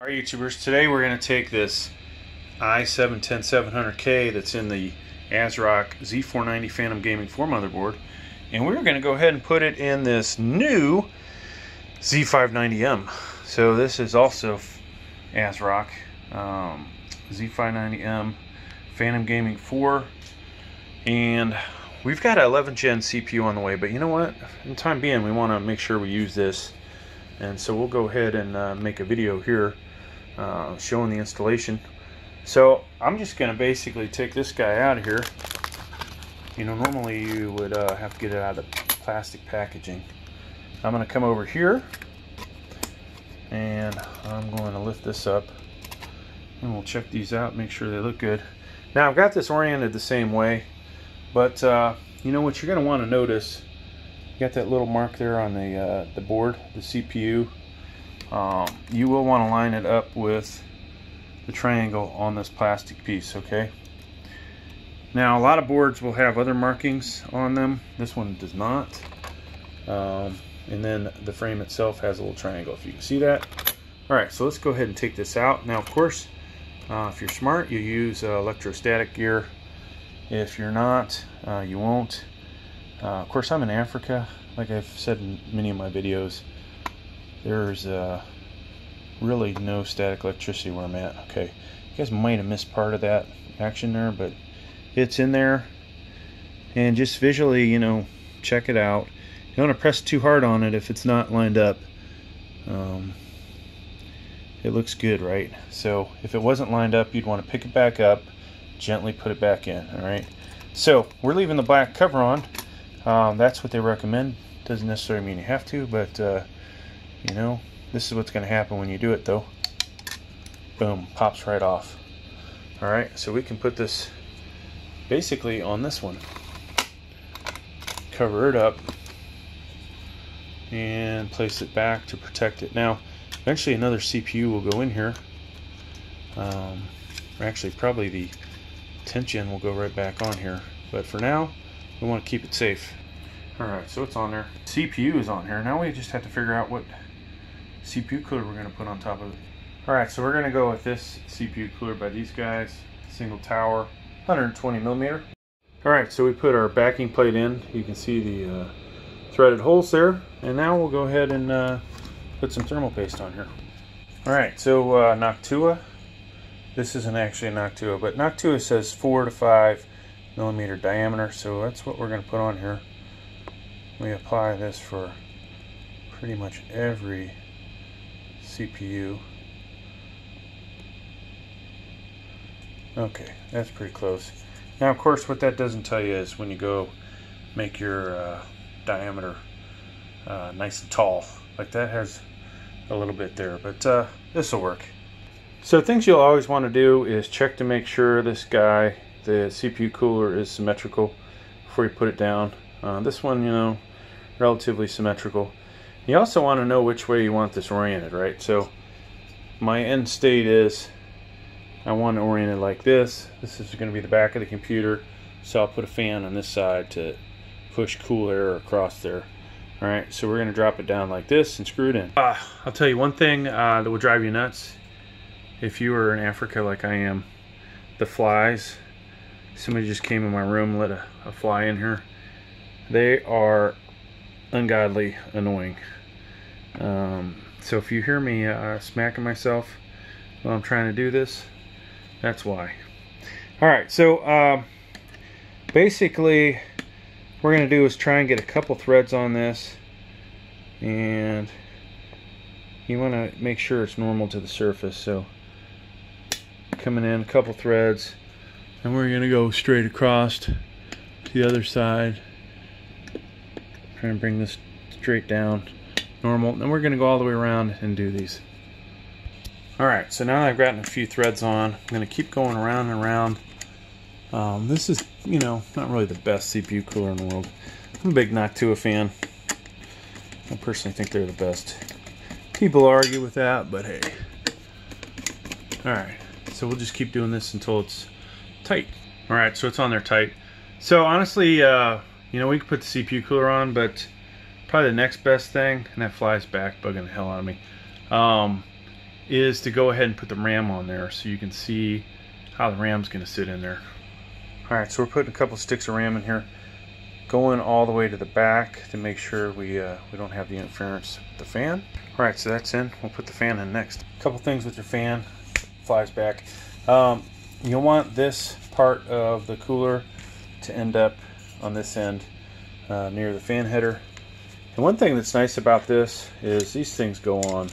All right, YouTubers, today we're going to take this i7-10700K that's in the ASRock Z490 Phantom Gaming 4 motherboard, and we're going to go ahead and put it in this new Z590M. So this is also ASRock Z590M Phantom Gaming 4, and we've got an 11th gen CPU on the way, but you know what? In the time being, we want to make sure we use this, and so we'll go ahead and make a video here showing the installation. So I'm just going to basically take this guy out of here. You know, normally you would have to get it out of the plastic packaging. I'm going to come over here and I'm going to lift this up, and we'll check these out, make sure they look good. Now I've got this oriented the same way, but you know what you're going to want to notice, you got that little mark there on the board, the CPU. You will want to line it up with the triangle on this plastic piece, okay? Now a lot of boards will have other markings on them. This one does not. And then the frame itself has a little triangle, if you can see that. Alright, so let's go ahead and take this out. Now of course, if you're smart, you use electrostatic gear. If you're not, you won't. Of course, I'm in Africa. Like I've said in many of my videos, there's really no static electricity where I'm at. Okay, you guys might have missed part of that action there, but it's in there. And just visually, you know, check it out. You don't want to press too hard on it if it's not lined up. It looks good, right? So if it wasn't lined up, you'd want to pick it back up, gently put it back in. All right, so we're leaving the black cover on. That's what they recommend. Doesn't necessarily mean you have to, but you know, this is what's going to happen when you do it, though. Boom, pops right off. All right, so we can put this basically on this one, cover it up, and place it back to protect it. Now eventually another CPU will go in here, or actually probably the 10th gen will go right back on here, but for now we want to keep it safe. Alright, so it's on there. CPU is on here. Now we just have to figure out what CPU cooler we're going to put on top of it. Alright, so we're going to go with this CPU cooler by these guys, single tower, 120 millimeter. Alright, so we put our backing plate in. You can see the threaded holes there, and now we'll go ahead and put some thermal paste on here. Alright, so Noctua. This isn't actually a Noctua, but Noctua says 4 to 5 millimeter diameter, so that's what we're going to put on here. We apply this for pretty much every CPU. Okay, that's pretty close. Now of course what that doesn't tell you is when you go make your diameter nice and tall, like that has a little bit there, but this will work. So things you'll always want to do is check to make sure this guy, the CPU cooler, is symmetrical before you put it down. This one, you know, relatively symmetrical. You also want to know which way you want this oriented, right? So my end state is I want it oriented like this. This is going to be the back of the computer, so I'll put a fan on this side to push cool air across there. Alright, so we're going to drop it down like this and screw it in. I'll tell you one thing that will drive you nuts. If you were in Africa like I am, the flies, somebody just came in my room and let a fly in here. They are ungodly annoying. So if you hear me smacking myself while I'm trying to do this, that's why. Alright, so basically what we're going to do is try and get a couple threads on this, and you want to make sure it's normal to the surface. So coming in a couple threads, and we're going to go straight across to the other side. Try and bring this straight down, normal. Then we're going to go all the way around and do these. Alright, so now that I've gotten a few threads on, I'm going to keep going around and around. This is, you know, not really the best CPU cooler in the world. I'm a big Noctua fan. I personally think they're the best. People argue with that, but hey. Alright, so we'll just keep doing this until it's tight. Alright, so it's on there tight. So honestly, you know, we could put the CPU cooler on, but probably the next best thing, and that flies back bugging the hell out of me, is to go ahead and put the RAM on there so you can see how the RAM's going to sit in there. Alright, so we're putting a couple sticks of RAM in here, going all the way to the back to make sure we don't have the interference with the fan. Alright, so that's in. We'll put the fan in next. A couple things with your fan. Flies back. You'll want this part of the cooler to end up on this end near the fan header. And one thing that's nice about this is these things go on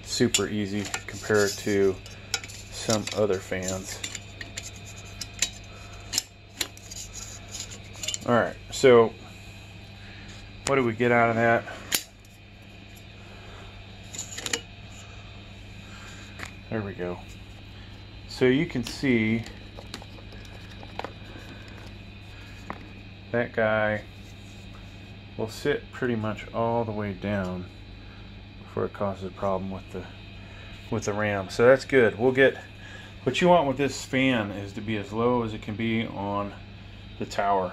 super easy compared to some other fans. Alright, so what do we get out of that? There we go. So you can see that guy will sit pretty much all the way down before it causes a problem with the RAM. So that's good. We'll get what you want with this fan is to be as low as it can be on the tower.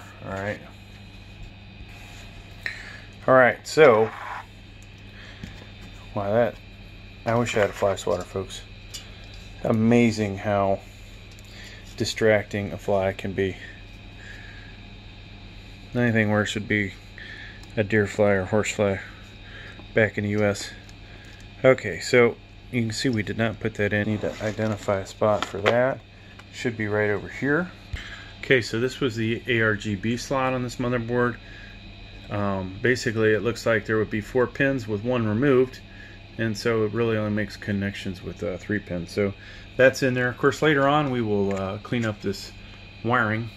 All right, so wow, I wish I had a fly swatter, folks. Amazing how distracting a fly can be. Anything worse would be a deer fly or horse fly back in the US. Okay, so you can see we did not put that in. Need to identify a spot for that. Should be right over here. Okay, so this was the ARGB slot on this motherboard. Basically it looks like there would be 4 pins with 1 removed, and so it really only makes connections with 3 pins. So that's in there. Of course, later on we will clean up this wiring.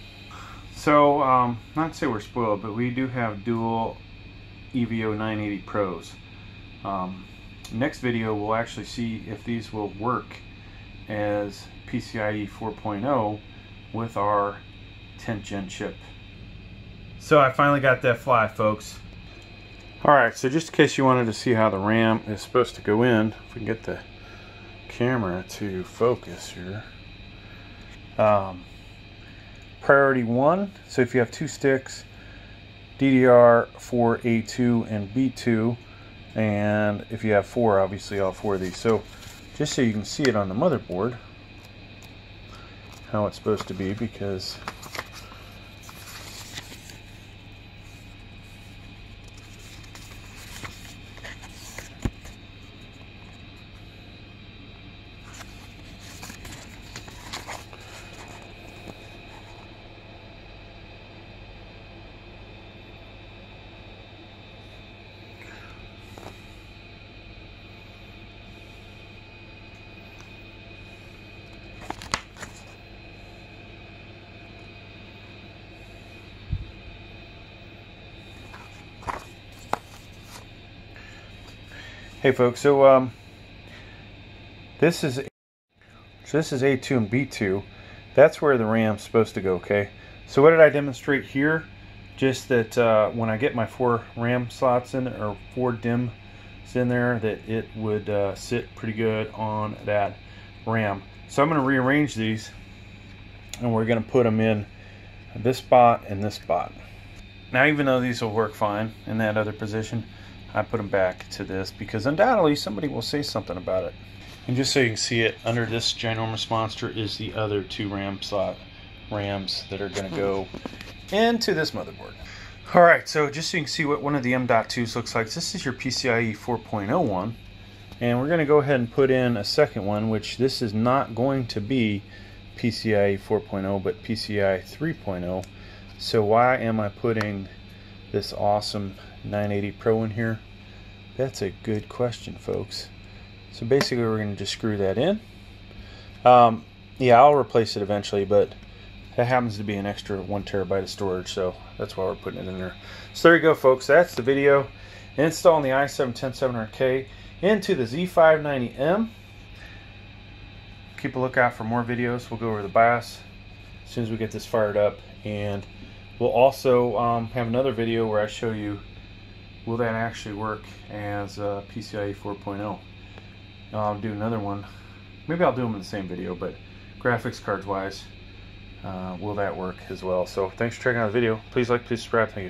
So not to say we're spoiled, but we do have dual EVO 980 Pros. Next video we'll actually see if these will work as PCIe 4.0 with our 10th gen chip. So I finally got that fly, folks. Alright, so just in case you wanted to see how the RAM is supposed to go in, if we can get the camera to focus here. Priority 1, so if you have 2 sticks, DDR4A2 and B2, and if you have 4, obviously all 4 of these. So just so you can see it on the motherboard, how it's supposed to be, because hey folks, so this is A2 and B2. That's where the RAM's supposed to go. Okay, so what did I demonstrate here? Just that when I get my 4 RAM slots in, or 4 DIMMs in there, that it would sit pretty good on that RAM. So I'm going to rearrange these, and we're going to put them in this spot and this spot. Now, even though these will work fine in that other position, I put them back to this because undoubtedly somebody will say something about it. And just so you can see it, under this ginormous monster is the other 2 RAM slot RAMs that are going to go into this motherboard. Alright, so just so you can see what one of the M.2s looks like, this is your PCIe 4.0 one. And we're going to go ahead and put in a second one, which this is not going to be PCIe 4.0, but PCIe 3.0. So why am I putting this awesome 980 Pro in here? That's a good question, folks. So basically we're going to just screw that in. Yeah, I'll replace it eventually, but that happens to be an extra 1 terabyte of storage, so that's why we're putting it in there. So there you go, folks. That's the video installing the i7-10700K into the Z590M. Keep a lookout for more videos. We'll go over the BIOS as soon as we get this fired up, and we'll also have another video where I show you will that actually work as PCIe 4.0. I'll do another one. Maybe I'll do them in the same video, but graphics cards wise, will that work as well? So thanks for checking out the video. Please like, please subscribe. Thank you.